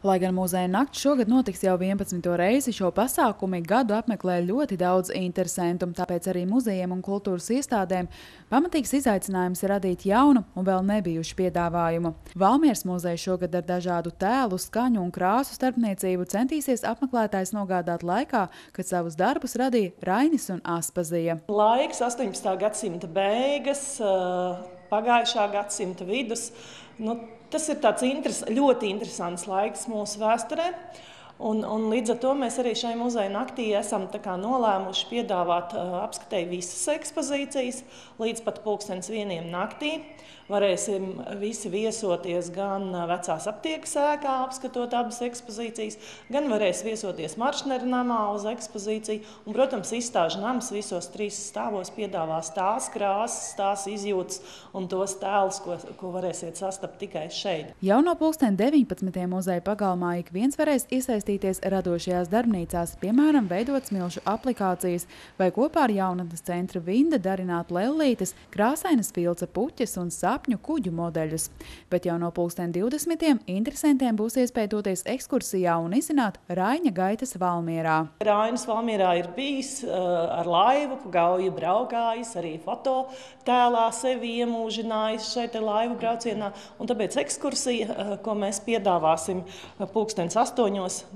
Lai gan muzeja nakts šogad notiks jau 11. reizi, šo pasākumu gadu apmeklē ļoti daudz interesentu, tāpēc arī muzejiem un kultūras iestādēm pamatīgs izaicinājums ir radīt jaunu un vēl nebijušu piedāvājumu. Valmieras muzeja šogad ar dažādu tēlu, skaņu un krāsu starpniecību centīsies apmeklētājs nogādāt laikā, kad savus darbus radīja Rainis un Aspazija. Laiks 18. gadsimta beigas, pagājušā gadsimta vidus. Tas ir tāds ļoti interesants laiks mūsu vēsturē. Un līdz ar to mēs arī šai muzeja naktī esam nolēmuši piedāvāt apskatēji visas ekspozīcijas līdz pat 1:00 naktī. Varēsim visi viesoties gan Vecās aptiekas ēkā, apskatot abas ekspozīcijas, gan varēs viesoties Maršneru namā uz ekspozīciju. Un, protams, izstāžu nams visos 3 stāvos piedāvās tās krāsas, tās izjūtas un tos tēlus, ko varēsiet sastapt tikai šeit. Jau no 19. muzeja pagalmā ik viens varēs iesaistīties radošajās darbnīcās, piemēram, veidot smilšu aplikācijas vai kopā ar jaunatnes centra Vinda darināt lellītes, krāsainas filca puķes un sapņu kuģu modeļus. Bet jau no 20. interesantiem būs iespēja doties ekskursijā un izzināt Raiņa gaitas Valmierā. Rainis Valmierā ir bijis ar laivu, pa Gauju braukājis, arī fototēlā sevi iemūžinājis šeit laivu braucienā. Un tāpēc ekskursija, ko mēs piedāvāsim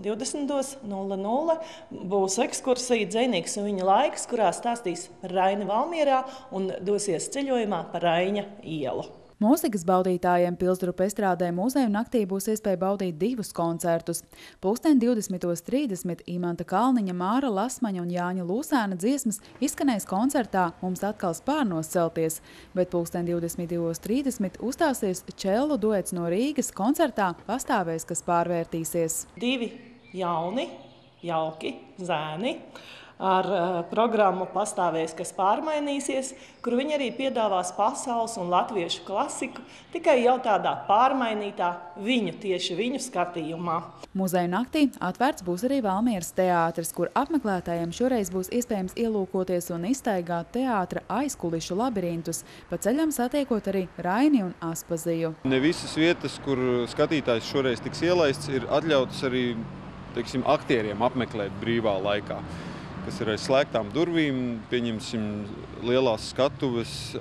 20:20:00, būs ekskursija Dzejnieks un viņa laiks, kurā stāstīs par Raini Valmierā un dosies ceļojumā pa Raiņa ielu. Mūzikas baudītājiem Pilsdrupa estrādē muzeju naktī būs iespēja baudīt 2 koncertus. 20:30 Imanta Kalniņa, Māra Lasmaņa un Jāņa Lūsēna dziesmas izskanēs koncertā Mums atkal spārnos celties, bet 20:22:30 uzstāsies čellu duets no Rīgas koncertā Pastāvēs, kas pārvērtīsies. 2 jauni, jauki zēni ar programmu Pastāvēs, kas pārmainīsies, kur viņi arī piedāvās pasaules un latviešu klasiku, tikai jau tādā pārmainītā tieši viņu skatījumā. Muzeju naktī atvērts būs arī Valmieras teātris, kur apmeklētājiem šoreiz būs iespējams ielūkoties un izstaigāt teātra aizkulišu labirintus, pa ceļam satiekot arī Raini un Aspaziju. Ne visas vietas, kur skatītājs šoreiz tiks ielaists, ir atļautas arī, aktieriem apmeklēt brīvā laikā, kas ir aiz slēgtām durvīm, pieņemsim lielās skatuves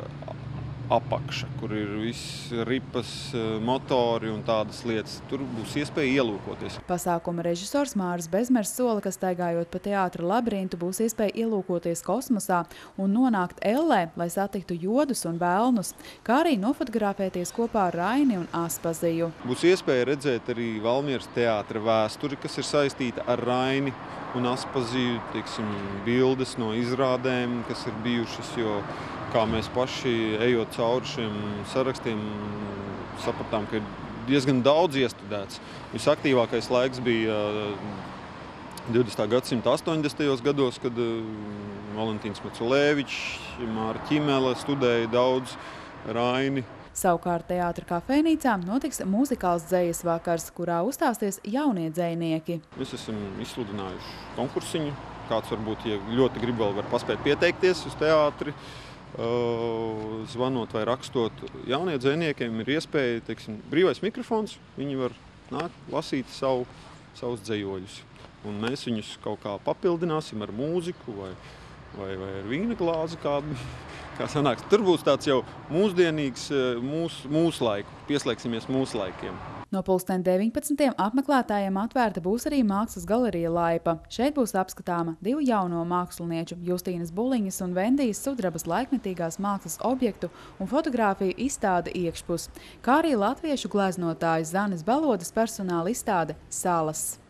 apakša, kur ir viss ripas, motori un tādas lietas. Tur būs iespēja ielūkoties. Pasākuma režisors Māris Bezmers sola, ka staigājot pa teātra labirintu būs iespēja ielūkoties kosmosā un nonākt ellē, lai satiktu jodus un vēlnus, kā arī nofotografēties kopā ar Raini un Aspaziju. Būs iespēja redzēt arī Valmieras teātra vēsturi, kas ir saistīta ar Raini un Aspaziju, bildes no izrādēm, kas ir bijušas, jo kā mēs paši ejot cauri šiem sarakstiem, sapratām, ka ir diezgan daudz iestudēts. Visaktīvākais laiks bija 20. gadsimta 80. gados, kad Valentīns Maculēvičs, Māra Ķimele studēja daudz Raini. Savukārt teātra kafejnīcā notiks muzikāls dzejas vakars, kurā uzstāsies jaunie dzejnieki. Mēs esam izsludinājuši konkursiņu. Kāds varbūt, ja ļoti grib, vēl var paspēt pieteikties uz teātri. Zvanot vai rakstot jaunie dzejniekiem ir iespēja, brīvais mikrofons, viņi var nākt lasīt savus dzejoļus. Un mēs viņus kaut kā papildināsim ar mūziku vai ar vīna glāzi kādu. Kā sanāks. Tur būs tāds jau mūsdienīgs mūsu laiku, pieslēgsimies mūsu laikiem. No 19. apmeklētājiem atvērta būs arī mākslas galerija Laipa. Šeit būs apskatāma 2 jauno mākslinieču, Justīnas Buliņas un Vendijas Sudrabas laikmetīgās mākslas objektu un fotogrāfiju izstāde Iekšpus, kā arī latviešu gleznotājas Zanes Balodas personāla izstāde Salas.